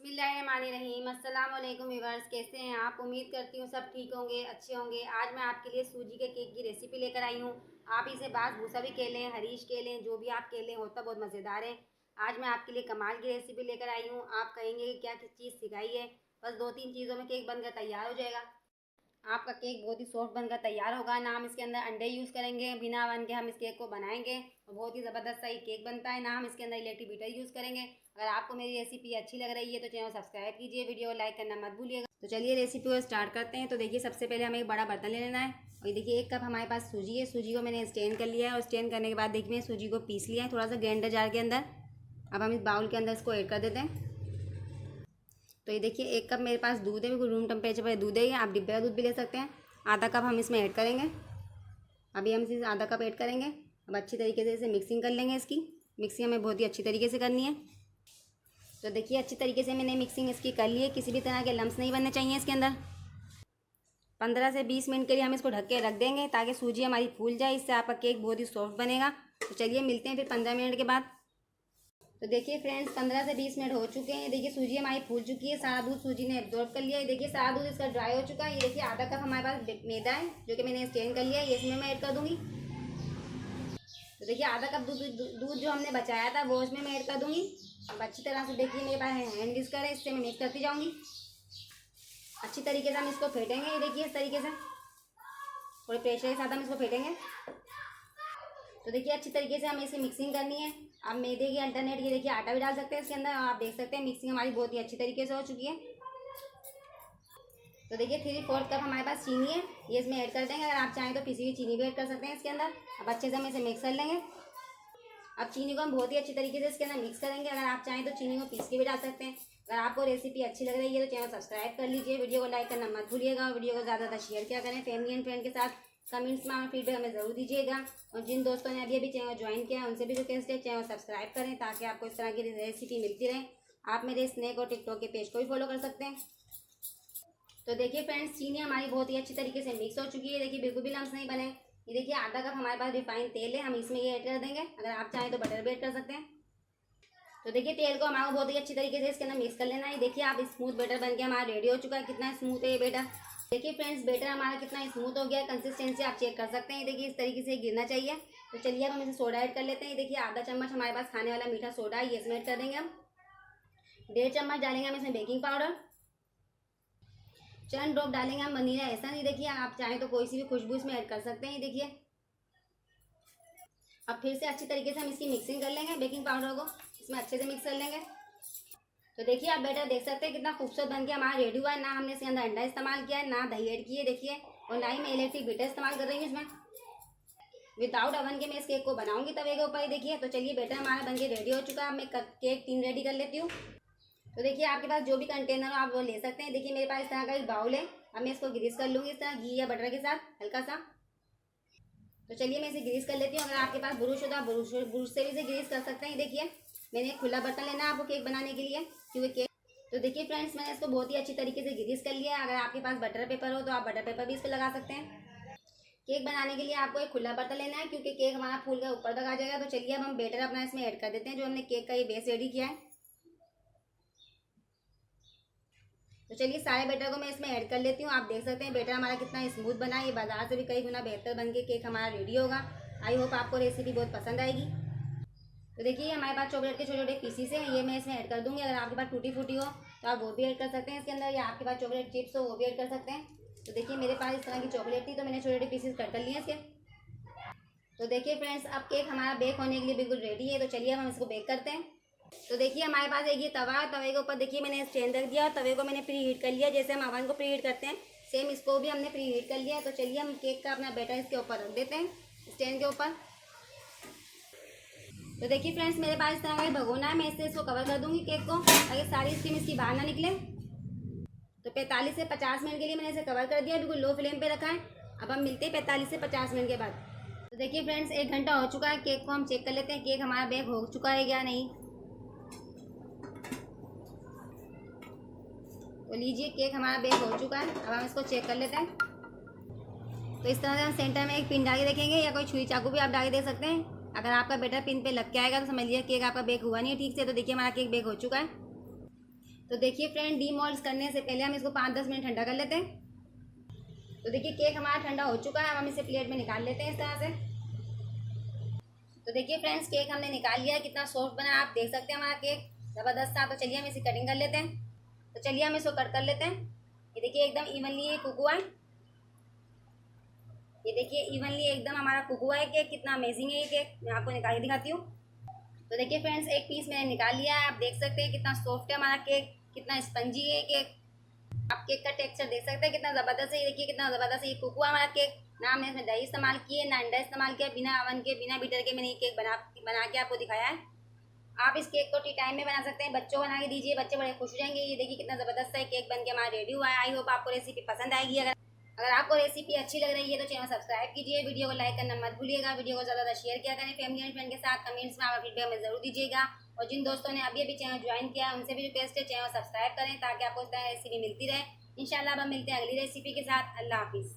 बिस्मिल्लाहिर्रहमानिर्रहीम। अस्सलाम वालेकुम व्यूअर्स, कैसे हैं आप? उम्मीद करती हूँ सब ठीक होंगे, अच्छे होंगे। आज मैं आपके लिए सूजी के केक की रेसिपी लेकर आई हूँ। आप इसे बास भूसा भी कह लें, हरीश कह लें, जो भी आप कह लें, होता बहुत मज़ेदार है। आज मैं आपके लिए कमाल की रेसिपी लेकर आई हूँ। आप कहेंगे कि क्या किस चीज़ सिखाई है? बस 2-3 चीज़ों में केक बनकर तैयार हो जाएगा। आपका केक बहुत ही सॉफ्ट बनकर तैयार होगा ना। हम इसके अंदर अंडे यूज़ करेंगे, बिना ओवन के हम इस केक को बनाएंगे और बहुत ही ज़बरदस्त सा ये केक बनता है ना। हम इसके अंदर इलेक्ट्रिक बीटर यूज़ करेंगे। अगर आपको मेरी रेसिपी अच्छी लग रही है तो चैनल सब्सक्राइब कीजिए, वीडियो को लाइक करना मत भूलिएगा। तो चलिए रेसिपी को स्टार्ट करते हैं। तो देखिए सबसे पहले हमें एक बड़ा बर्तन ले लेना है और ये देखिए 1 कप हमारे पास सूजी है। सूजी को मैंने स्टेन कर लिया है और स्टेन करने के बाद देखिए सूजी को पीस लिया है थोड़ा सा ग्राइंडर जार के अंदर। अब हम इस बाउल के अंदर इसको ऐड कर देते हैं। तो ये देखिए 1 कप मेरे पास दूध है, बिल्कुल रूम टेम्परेचर पर दूध है। आप डिब्बे का दूध भी ले सकते हैं। आधा कप हम इसमें ऐड करेंगे। अभी हम इसे आधा कप ऐड करेंगे। अब अच्छी तरीके से इसे मिक्सिंग कर लेंगे। इसकी मिक्सिंग हमें बहुत ही अच्छी तरीके से करनी है। तो देखिए अच्छी तरीके से मैंने मिक्सिंग इसकी कर ली है। किसी भी तरह के लम्स नहीं बनने चाहिए इसके अंदर। 15 से 20 मिनट के लिए हम इसको ढक के रख देंगे ताकि सूजी हमारी फूल जाए। इससे आपका केक बहुत ही सॉफ्ट बनेगा। तो चलिए मिलते हैं फिर 15 मिनट के बाद। तो देखिए फ्रेंड्स 15 से 20 मिनट हो चुके हैं। देखिए सूजी हमारी फूल चुकी है, सारा दूध सूजी ने एब्जॉर्ब कर लिया है। देखिए सारा दूध इसका ड्राई हो चुका है। ये देखिए आधा कप हमारे पास मैदा है जो कि मैंने स्टेन कर लिया है, ये इसमें मैं ऐड कर दूंगी। तो देखिए आधा कप दूध जो हमने बचाया था वो इसमें मैं ऐड कर दूंगी। अब अच्छी तरह से देखिए मेरे पास हैंड विस्कर है, इससे मैं मिक्स करती जाऊँगी। अच्छी तरीके से हम इसको फेंटेंगे। ये देखिए इस तरीके से थोड़े प्रेशर के साथ हम इसको फेंटेंगे। तो देखिए अच्छी तरीके से हमें इसकी मिक्सिंग करनी है। अब मैदे की अल्टरनेट ये देखिए आटा भी डाल सकते हैं इसके अंदर। आप देख सकते हैं मिक्सिंग हमारी बहुत ही अच्छी तरीके से हो चुकी है। तो देखिए 3/4 कप हमारे पास चीनी है, ये इसमें ऐड कर देंगे। अगर आप चाहें तो पिसी हुई चीनी भी ऐड कर सकते हैं इसके अंदर। अब अच्छे से हम इसे मिक्स कर लेंगे। अब चीनी को हम बहुत ही अच्छी तरीके से इसके अंदर मिक्स करेंगे। अगर आप चाहें तो चीनी को पीस के भी डाल सकते हैं। अगर आपको रेसिपी अच्छी लग रही है तो चैनल सब्सक्राइब कर लीजिए, वीडियो को लाइक करना मत भूलिएगा और वीडियो को ज़्यादा शेयर किया करें फैमिली एंड फ्रेंड के साथ। कमेंट्स में फीडबैक हमें ज़रूर दीजिएगा और जिन दोस्तों ने अभी अभी चैनल ज्वाइन किया है उनसे भी रिक्वेस्ट है चैनल सब्सक्राइब करें ताकि आपको इस तरह की रेसिपी मिलती रहे। आप मेरे स्नैक और टिकटॉक के पेज को भी फॉलो कर सकते हैं। तो देखिए फ्रेंड्स चीनी हमारी बहुत ही अच्छी तरीके से मिक्स हो चुकी है। देखिए बिल्कुल भी लम्स नहीं बने। ये देखिए आधा कप हमारे पास रिफाइंड तेल है, हम इसमें ये ऐड कर देंगे। अगर आप चाहें तो बटर भी ऐड कर सकते हैं। तो देखिए तेल को हमारा बहुत ही अच्छी तरीके से इसके अंदर मिक्स कर लेना है। देखिए आप स्मूथ बैटर बन के हमारा रेडी हो चुका है। कितना स्मूथ है ये बैटर। देखिए फ्रेंड्स बैटर हमारा कितना स्मूथ हो गया है। कंसिस्टेंसी आप चेक कर सकते हैं। देखिए इस तरीके से गिरना चाहिए। तो चलिए अब हम इसे सोडा ऐड कर लेते हैं। देखिए आधा चम्मच हमारे पास खाने वाला मीठा सोडा है, ये इसमें ऐड कर देंगे हम। 1.5 चम्मच डालेंगे हम इसमें बेकिंग पाउडर। चंद ड्रॉप डालेंगे हम वनीला एसेंस। नहीं देखिए आप चाहें तो कोई सी भी खुशबू इसमें ऐड कर सकते हैं। देखिए अब फिर से अच्छी तरीके से हम इसकी मिक्सिंग कर लेंगे। बेकिंग पाउडर को इसमें अच्छे से मिक्स कर लेंगे। तो देखिए आप बैटर देख सकते हैं कितना खूबसूरत बन के हमारा रेडी हुआ है। ना हमने इसके अंदर अंडा इस्तेमाल किया है, ना दही ऐड की है देखिए, और ना ही मैं इलेक्ट्रिक बीटर इस्तेमाल कर रही हूँ इसमें। विदाउट ओवन के मैं इस केक को बनाऊंगी तवे के ऊपर ही। देखिए तो चलिए बैटर हमारा बन के रेडी हो चुका है। अब मैं केक 3 रेडी कर लेती हूँ। तो देखिए आपके पास जो भी कंटेनर हो आप वो ले सकते हैं। देखिए मेरे पास इस तरह का एक बाउल है। अब मैं इसको ग्रीस कर लूँगी इस तरह घी या बटर के साथ हल्का सा। तो चलिए मैं इसे ग्रीस कर लेती हूँ। अगर आपके पास ब्रुश हो तो आप ब्रुश से भी इसे ग्रीस कर सकते हैं। देखिए मैंने एक खुला बर्तन लेना है आपको केक बनाने के लिए, क्योंकि केक। तो देखिए फ्रेंड्स मैंने इसको बहुत ही अच्छी तरीके से ग्रीस कर लिया है। अगर आपके पास बटर पेपर हो तो आप बटर पेपर भी इस पर लगा सकते हैं। केक बनाने के लिए आपको एक खुला बर्तन लेना है क्योंकि केक हमारा फूल का ऊपर तक आ जाएगा। तो चलिए अब हम बैटर अपना इसमें ऐड कर देते हैं जो हमने केक का ये बेस रेडी किया है। तो चलिए सारे बैटर को मैं इसमें ऐड कर लेती हूँ। आप देख सकते हैं बैटर हमारा कितना स्मूथ बना है। ये बाजार से भी कई गुना बेहतर बन के केक हमारा रेडी होगा। आई होप आपको रेसिपी बहुत पसंद आएगी। तो देखिए हमारे पास चॉकलेट के छोटे छोटे पीसीस हैं, ये मैं इसमें ऐड कर दूंगी। अगर आपके पास टूटी फूटी हो तो आप वो भी ऐड कर सकते हैं इसके अंदर, या आपके पास चॉकलेट चिप्स हो वो भी ऐड कर सकते हैं। तो देखिए मेरे पास इस तरह की चॉकलेट थी तो मैंने छोटे छोटे पीसेस कट कर लिए हैं इसके। तो देखिए फ्रेंड्स अब केक हमारा बेक होने के लिए बिल्कुल रेडी है। तो चलिए अब हम इसको बेक करते हैं। तो देखिए हमारे पास एक ये तवा है, तवे के ऊपर देखिए मैंने स्टैंड रख दिया और तवे को मैंने प्री हीट कर लिया। जैसे हम अवन को प्री हीट करते हैं सेम इसको भी हमने प्री हीट कर लिया। तो चलिए हम केक का अपना बैटर इसके ऊपर रख देते हैं स्टैंड के ऊपर। तो देखिए फ्रेंड्स मेरे पास इस तरह का भगोना है, मैं इससे इसको कवर कर दूंगी केक को ताकि सारी स्टीम इसकी बाहर ना निकले। तो 45 से 50 मिनट के लिए मैंने इसे कवर कर दिया, बिल्कुल लो फ्लेम पे रखा है। अब हम मिलते हैं 45 से 50 मिनट के बाद। तो देखिए फ्रेंड्स 1 घंटा हो चुका है। केक को हम चेक कर लेते हैं केक हमारा बेक हो चुका है या नहीं। तो लीजिए केक हमारा बेक हो चुका है। अब हम इसको चेक कर लेते हैं। तो इस तरह से हम सेंटर में एक पिन डाल के देखेंगे या कोई छुरी चाकू भी आप डाल के देख सकते हैं। अगर आपका बैटर पिन पे लग के आएगा तो समझ लीजिए केक आपका बेक हुआ नहीं है ठीक से। तो देखिए हमारा केक बेक हो चुका है। तो देखिए फ्रेंड, डीमोल्ड करने से पहले हम इसको 5-10 मिनट ठंडा कर लेते हैं। तो देखिए केक हमारा ठंडा हो चुका है, हम इसे प्लेट में निकाल लेते हैं इस तरह से। तो देखिए फ्रेंड्स, केक हमने निकाल लिया है, कितना सॉफ्ट बना है आप देख सकते हैं हमारा केक, ज़बरदस्त था। तो चलिए हम इसे कटिंग कर लेते हैं। तो चलिए हम इसको कट कर लेते हैं। ये देखिए एकदम इवनली ये कुक हुआ है। ये देखिए इवनली एकदम हमारा कुक हुआ है केक, कितना अमेजिंग है ये केक। मैं आपको निकाल के दिखाती हूँ। तो देखिए फ्रेंड्स, एक पीस मैंने निकाल लिया है, आप देख सकते हैं कितना सॉफ्ट है हमारा केक, कितना स्पंजी है केक। आप केक का टेक्सचर देख सकते हैं कितना ज़बरदस्त है। ये देखिए कितना ज़बरदस्त है ये कुक हुआ हमारा केक। ना हमने इसमें दही इस्तेमाल की है, ना अंडा इस्तेमाल किया, बिना अवन के बिना बीटर के मैंने ये केक बना के आपको दिखाया है। आप इस केक को टी टाइम में बना सकते हैं, बच्चों को बना के दीजिए, बच्चे बड़े खुश हो जाएंगे। ये देखिए कितना ज़बरदस्त है केक बन के हमारा रेडी हुआ है। आई होप आपको रेसिपी पसंद आएगी। अगर आपको रेसिपी अच्छी लग रही है तो चैनल सब्सक्राइब कीजिए, वीडियो को लाइक करना मत भूलिएगा, वीडियो को ज़्यादा शेयर किया करें फैमिली एंड फ्रेंड के साथ। कमेंट्स में आप फीडबैक में जरूर दीजिएगा। और जिन दोस्तों ने अभी चैनल ज्वाइन किया है उनसे भी रिक्वेस्ट है चैनल सब्सक्राइब करें ताकि आपको इस तरह रेसिपी मिलती रहे। इंशाल्लाह अब हम मिलते हैं अगली रेसिपी के साथ। अल्लाह हाफिज़।